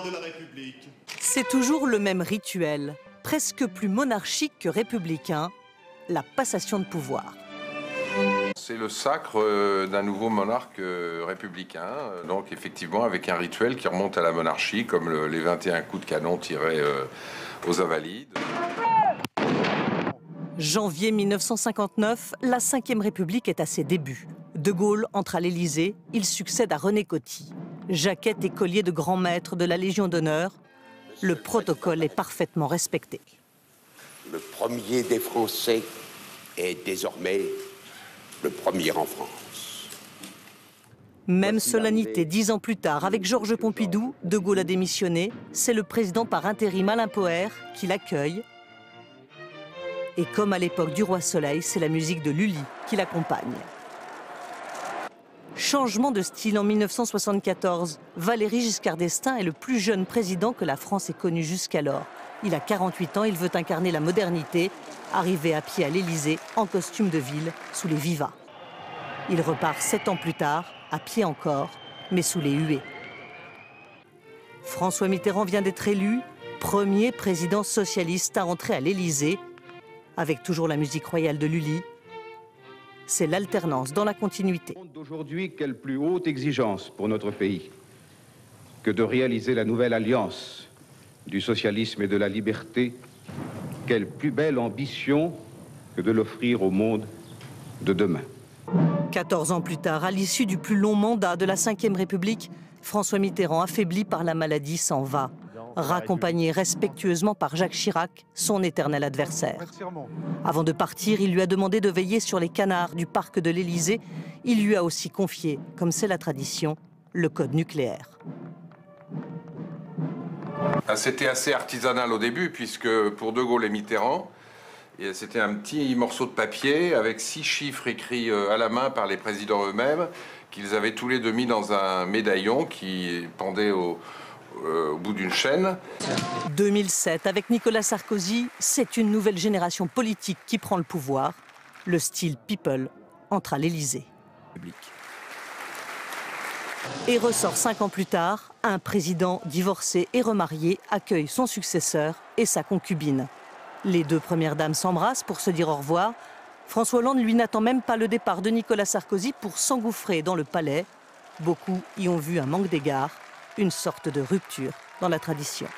de la République. C'est toujours le même rituel, presque plus monarchique que républicain, la passation de pouvoir. C'est le sacre d'un nouveau monarque républicain, donc effectivement avec un rituel qui remonte à la monarchie, comme les 21 coups de canon tirés aux Invalides. Janvier 1959, la Ve République est à ses débuts. De Gaulle entre à l'Élysée, il succède à René Coty. Jaquette et collier de grand maître de la Légion d'honneur, le protocole est parfaitement respecté. Le premier des Français est désormais le premier en France. Même solennité 10 ans plus tard, avec Georges Pompidou, De Gaulle a démissionné. C'est le président par intérim Alain Poher qui l'accueille. Et comme à l'époque du Roi Soleil, c'est la musique de Lully qui l'accompagne. Changement de style en 1974. Valéry Giscard d'Estaing est le plus jeune président que la France ait connu jusqu'alors. Il a 48 ans, il veut incarner la modernité, arrivé à pied à l'Élysée, en costume de ville, sous les vivas. Il repart 7 ans plus tard, à pied encore, mais sous les huées. François Mitterrand vient d'être élu, premier président socialiste à entrer à l'Élysée, avec toujours la musique royale de Lully. C'est l'alternance dans la continuité. D'aujourd'hui, quelle plus haute exigence pour notre pays que de réaliser la nouvelle alliance du socialisme et de la liberté, quelle plus belle ambition que de l'offrir au monde de demain. 14 ans plus tard, à l'issue du plus long mandat de la Ve République, François Mitterrand, affaibli par la maladie, s'en va, raccompagné respectueusement par Jacques Chirac, son éternel adversaire. Avant de partir, il lui a demandé de veiller sur les canards du parc de l'Élysée. Il lui a aussi confié, comme c'est la tradition, le code nucléaire. C'était assez artisanal au début, puisque pour De Gaulle et Mitterrand, c'était un petit morceau de papier avec 6 chiffres écrits à la main par les présidents eux-mêmes, qu'ils avaient tous les deux mis dans un médaillon qui pendait au bout d'une chaîne. 2007, avec Nicolas Sarkozy, c'est une nouvelle génération politique qui prend le pouvoir. Le style people entre à l'Élysée. Et ressort 5 ans plus tard, un président divorcé et remarié accueille son successeur et sa concubine. Les deux premières dames s'embrassent pour se dire au revoir. François Hollande, lui, n'attend même pas le départ de Nicolas Sarkozy pour s'engouffrer dans le palais. Beaucoup y ont vu un manque d'égard, une sorte de rupture dans la tradition.